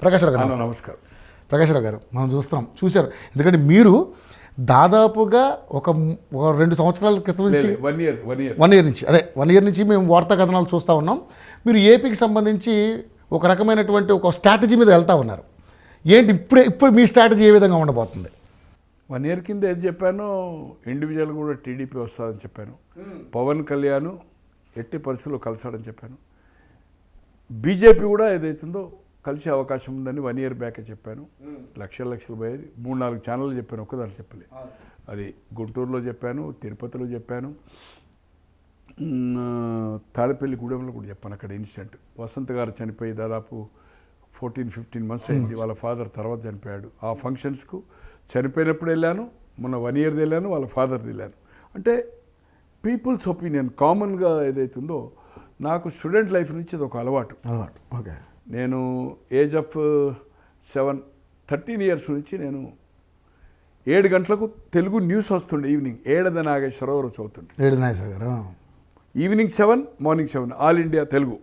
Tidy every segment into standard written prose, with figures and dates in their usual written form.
ప్రకాశ్రావు గారు నమస్కారం. ప్రకాశ్రావు గారు మనం చూశారు ఎందుకంటే మీరు దాదాపుగా ఒక 2 సంవత్సరాల క్రితం నుంచి 1 ఇయర్ నుంచి 1 ఇయర్ నుంచి మేము వార్తా కథనాలు చూస్తూ ఉన్నాం. మీరు ఏపీకి సంబంధించి ఒక రకమైనటువంటి ఒక స్ట్రాటజీ మీద వెళ్తూ ఉన్నారు. ఏంటి ఇప్పుడు మీ స్ట్రాటజీ ఏ విధంగా ఉండబోతుంది? 1 ఇయర్ కింద ఏది చెప్పానో ఇండివిజువల్ కూడా టీడీపీ వస్తుందని చెప్పాను. పవన్ కళ్యాణ్ ఎట్టి పరిస్థితుల్లో కలిసాడని చెప్పాను. బీజేపీ కూడా ఏదైతుందో కలిసే అవకాశం ఉందని 1 ఇయర్ బ్యాకే చెప్పాను. లక్షలు పోయేది 3-4 ఛానళ్ళు చెప్పాను, ఒక్కదాన్ని చెప్పలే. అది గుంటూరులో చెప్పాను, తిరుపతిలో చెప్పాను, తాడేపల్లిగూడెంలో కూడా చెప్పాను. అక్కడ ఇన్సిడెంట్ వసంత్ గారు చనిపోయి దాదాపు 14-15 మంత్స్ అయింది. వాళ్ళ ఫాదర్ తర్వాత చనిపోయాడు. ఆ ఫంక్షన్స్కు చనిపోయినప్పుడు వెళ్ళాను, మొన్న 1 ఇయర్ది వెళ్ళాను, వాళ్ళ ఫాదర్ది వెళ్ళాను. అంటే పీపుల్స్ ఒపీనియన్ కామన్గా ఏదైతుందో నాకు స్టూడెంట్ లైఫ్ నుంచి అది ఒక అలవాటు. ఓకే. నేను ఏజ్ ఆఫ్ 13 ఇయర్స్ నుంచి నేను 7 గంటలకు తెలుగు న్యూస్ వస్తుండే. ఈవినింగ్ 7 నాగేశ్వరరావు చదువుతుండే. Evening 7, morning 7 all India Telugu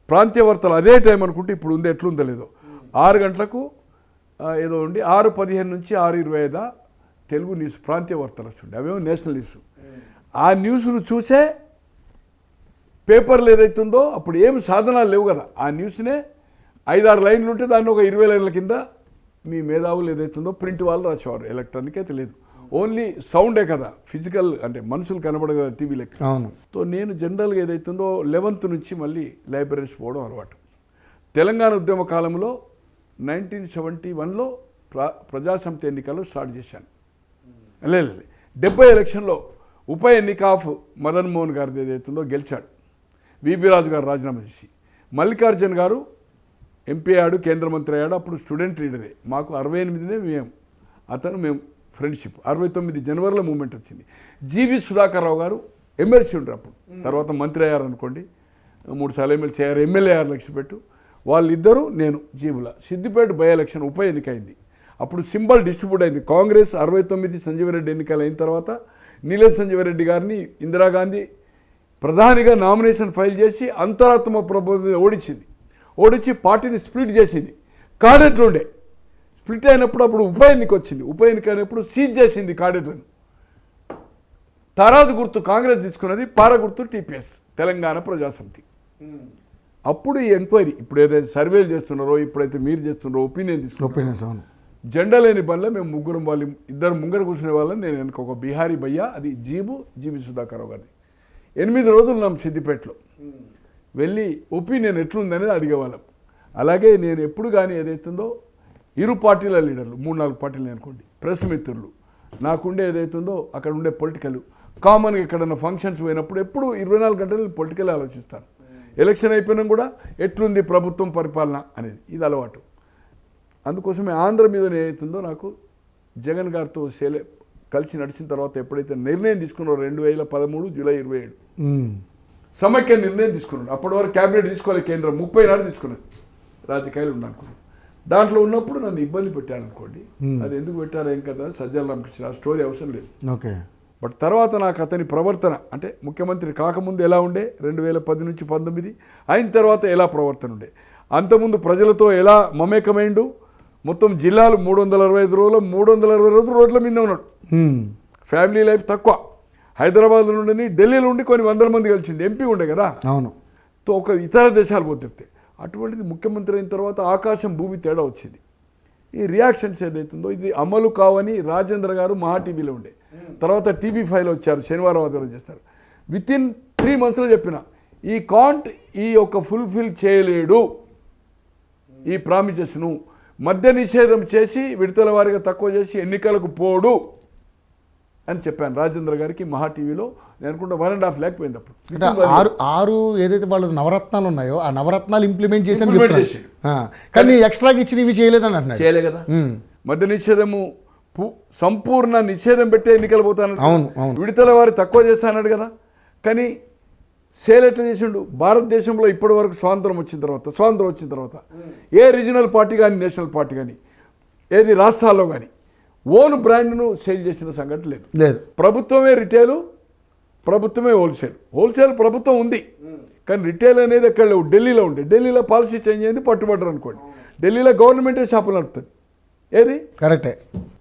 ప్రాంతీయ వార్తలు అదే టైం అనుకుంటే ఇప్పుడు ఉంది, ఎట్లుందో లేదో. 6 గంటలకు ఏదో ఉండి 6:15 నుంచి 6:25 తెలుగు న్యూస్ ప్రాంతీయ వార్తలు వస్తుండే. అవేమో నేషనల్ న్యూస్. ఆ న్యూస్ను చూసే పేపర్లు ఏదైతుందో అప్పుడు ఏమి సాధనాలు లేవు కదా. ఆ న్యూస్నే 5-6 లైన్లు ఉంటే దాన్ని ఒక 20 లైన్ల కింద మీ మేధావులు ఏదైతుందో ప్రింట్ వాళ్ళు రాసేవారు. ఎలక్ట్రానిక్ అయితే లేదు, ఓన్లీ సౌండే కదా, ఫిజికల్ అంటే మనుషులు కనబడగ టీవీ లెక్క. సో నేను జనరల్గా ఏదైతుందో 11th నుంచి మళ్ళీ లైబ్రరీస్ పోవడం అలవాటు. తెలంగాణ ఉద్యమ కాలంలో 1971లో ప్రజాసమితి ఎన్నికలు స్టార్ట్ చేశాను. లేదు 70 ఎలక్షన్లో ఉప ఎన్నిక ఆఫ్ మదన్ మోహన్ గారిది ఏదైతుందో గెలిచాడు. విబి రాజు గారు రాజీనామా చేసి మల్లికార్జున్ గారు ఎంపీ అయ్యాడు, కేంద్ర మంత్రి అయ్యాడు. అప్పుడు స్టూడెంట్ లీడరే. మాకు 68నే మేము ఫ్రెండ్షిప్. 69 జనవరిలో మూమెంట్ వచ్చింది. జీవి సుధాకర్ రావు గారు ఎమ్మెల్సీ ఉండరు అప్పుడు, తర్వాత మంత్రి అయ్యారు అనుకోండి. 3 సార్లు ఎమ్మెల్సీ అయ్యారు, ఎమ్మెల్యే అయ్యారు లక్ష్యపెట్టు. వాళ్ళిద్దరూ నేను జీవుల సిద్దిపేట బై ఎలక్షన్ ఉప ఎన్నిక అయింది. అప్పుడు సింబల్ డిస్ట్రిబ్యూట్ అయింది. కాంగ్రెస్ 69 సంజీవరెడ్డి ఎన్నికలు అయిన తర్వాత నీలం సంజీవరెడ్డి గారిని ఇందిరాగాంధీ ప్రధానిగా నామినేషన్ ఫైల్ చేసి అంతరాత్మ ప్రభుత్వం ఓడించి పార్టీని స్ప్లిట్ చేసింది. కాడెట్లు ఉండే స్ప్లిట్ అయినప్పుడు అప్పుడు ఉప ఎన్నిక వచ్చింది. ఉప ఎన్నిక అయినప్పుడు సీజ్ చేసింది కాడెట్లను. తారాజు గుర్తు కాంగ్రెస్ తీసుకున్నది, పార గుర్తు టీపీఎస్ తెలంగాణ ప్రజాసమితి. అప్పుడు ఈ ఎంక్వైరీ ఇప్పుడు ఏదైతే సర్వేలు చేస్తున్నారో, ఇప్పుడైతే మీరు చేస్తున్నారో ఒపీనియన్ తీసుకున్నారు. జెండా లేని బండ్లో మేము ముగ్గురం, వాళ్ళు 2 ముంగర కూర్చునే వాళ్ళని నేను వెనక ఒక బిహారీ భయ్య, అది జీవి సుధాకర్ రావు గారిది. 8 రోజులు ఉన్నాం సిద్దిపేటలో. వెళ్ళి ఒపీనియన్ ఎట్లుందనేది అడిగేవాళ్ళం. అలాగే నేను ఎప్పుడు కానీ ఏదైతుందో ఇరు పార్టీల లీడర్లు, 3-4 పార్టీలు అనుకోండి, ప్రెస్ మిత్రులు, నాకుండే ఏదైతుందో అక్కడ ఉండే పొలిటికల్ కామన్గా ఎక్కడన్నా ఫంక్షన్స్ పోయినప్పుడు ఎప్పుడు 24 గంటలు పొలిటికల్ ఆలోచిస్తాను. ఎలక్షన్ అయిపోయినా కూడా ఎట్లుంది ప్రభుత్వం పరిపాలన అనేది, ఇది అలవాటు. అందుకోసమే ఆంధ్ర మీద ఏదైతుందో నాకు జగన్ గారితో కలిసి నడిచిన తర్వాత ఎప్పుడైతే నిర్ణయం తీసుకున్నారో 2013 జూలై 27 సమైక్య నిర్ణయం తీసుకున్నాడు. అప్పటి వరకు క్యాబినెట్ తీసుకోవాలి, కేంద్రం 30 నాడు తీసుకున్నది. రాజకీయాలు ఉన్నానుకున్నాను. దాంట్లో ఉన్నప్పుడు నన్ను ఇబ్బంది పెట్టారనుకోండి. అది ఎందుకు పెట్టారు ఏం కదా, సజ్జల రామకృష్ణ ఆ స్టోరీ అవసరం లేదు. ఓకే. బట్ తర్వాత నాకు అతని ప్రవర్తన అంటే ముఖ్యమంత్రి కాకముందు ఎలా ఉండే, 2010 నుంచి 19 అయిన తర్వాత ఎలా ప్రవర్తన ఉండే, అంతకుముందు ప్రజలతో ఎలా మమేకమైండు. మొత్తం జిల్లాలు 365 రోజులు 360 రోజులు రోడ్ల మీద ఉన్నాడు. ఫ్యామిలీ లైఫ్ తక్కువ. హైదరాబాద్ నుండి ఢిల్లీలో ఉండి కొన్ని 100 మంది కలిసింది. ఎంపీ ఉండే కదా. అవును. తో ఒక ఇతర దేశాలు పోతే అటువంటిది ముఖ్యమంత్రి అయిన తర్వాత ఆకాశం భూమి తేడా వచ్చింది. ఈ రియాక్షన్స్ ఏదైతుందో ఇది అమలు కావని రాజేంద్ర గారు మహా టీవీలో ఉండే, తర్వాత TV5లో వచ్చారు, శనివారం ఆదివారం చేస్తారు. వితిన్ 3 monthsలో చెప్పిన ఈ యొక్క ఫుల్ఫిల్ చేయలేడు ఈ ప్రామిసెస్ను. మద్య నిషేధం చేసి విడతల వారిగా తక్కువ చేసి ఎన్నికలకు పోడు అని చెప్పాను రాజేంద్ర గారికి మహా టీవీలో. నేను అనుకుంటా 1.5 lakh పోయింది అప్పుడు. 6 ఏదైతే వాళ్ళ నవరత్నాలు ఉన్నాయో ఆ నవరత్నాలు ఇంప్లిమెంట్ చేసి కానీ ఎక్స్ట్రాగా ఇచ్చిన ఇవి చేయలేదని అంటున్నాడు. చేయలే కదా. మద్య నిషేధము సంపూర్ణ నిషేధం పెట్టే ఎన్నికలు పోతాను, విడతల వారి తక్కువ చేస్తానన్నాడు కదా. కానీ సేల్ ఎట్లా చేసిండు? భారతదేశంలో ఇప్పటి వరకు స్వాతంత్రం వచ్చిన తర్వాత ఏ రీజనల్ పార్టీ కానీ నేషనల్ పార్టీ కానీ ఏది రాష్ట్రాల్లో కానీ ఓన్ బ్రాండ్ను సేల్ చేసిన సంఘటన లేదు. ప్రభుత్వమే రిటైలు, ప్రభుత్వమే హోల్సేల్ ప్రభుత్వం ఉంది, కానీ రిటైల్ అనేది ఎక్కడ లేవు. ఢిల్లీలో ఉండే, ఢిల్లీలో పాలసీ చేంజ్ అయింది, పట్టుబడ్డారు అనుకోండి. ఢిల్లీలో గవర్నమెంటే షాపులు నడుపుతుంది. ఏది కరెక్టే,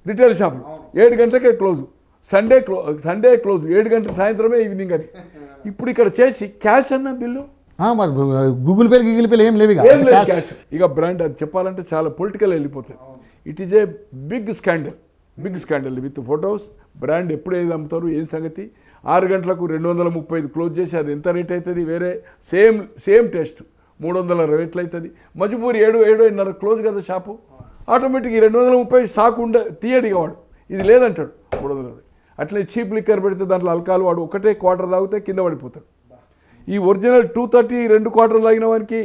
రిటైల్ షాపులు 7 గంటలకే క్లోజ్, సండే క్లోజ్, 7 గంటల సాయంత్రమే ఈవినింగ్ అది. ఇప్పుడు ఇక్కడ చేసి క్యాష్ అన్న బిల్లు మరి గూగుల్ పేలు ఏం లేవు ఏం లేదు, క్యాష్. ఇక బ్రాండ్ అది చెప్పాలంటే చాలా పొలిటికల్ వెళ్ళిపోతుంది. It is a big scandal with photos. Brand ఎప్పుడు ఏది అమ్ముతారు, ఏం సంగతి. 6 గంటలకు 235 క్లోజ్ చేసి అది ఎంత రేట్ అవుతుంది, వేరే సేమ్ టేస్ట్ 320 ఎట్లయితుంది. మజబూరి 7:30 క్లోజ్ కదా షాపు. ఆటోమేటిక్ 230 స్టాక్ తీయడి వాడు, ఇది లేదంటాడు 320. అట్లే చీప్ లిక్కర్ పెడితే దాంట్లో అల్కాలు వాడు ఒకటే క్వార్టర్ తాగితే కింద పడిపోతాడు. ఈ ఒరిజినల్ 230 2 క్వార్టర్లు తాగిన వానికి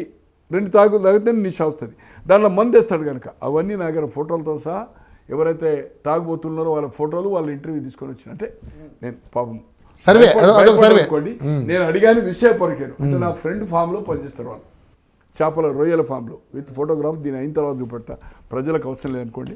2 తాగితే నిషా వస్తుంది. దాంట్లో మంది వేస్తాడు కనుక. అవన్నీ నా దగ్గర ఫోటోలతో సహా ఎవరైతే తాగుబోతున్నారో వాళ్ళ ఫోటోలు, వాళ్ళ ఇంటర్వ్యూ తీసుకొని వచ్చిన. అంటే నేను పాపం సర్వే అనుకోండి, నేను అడిగాను విషయ పొరికాను. అంటే నా ఫ్రెండ్ ఫామ్లో పనిచేస్తారు వాళ్ళు, చేపల రొయ్యల ఫామ్లో, విత్ ఫోటోగ్రాఫ్. దీని అయిన తర్వాత చూపెడతా, ప్రజలకు అవసరం లేదనుకోండి.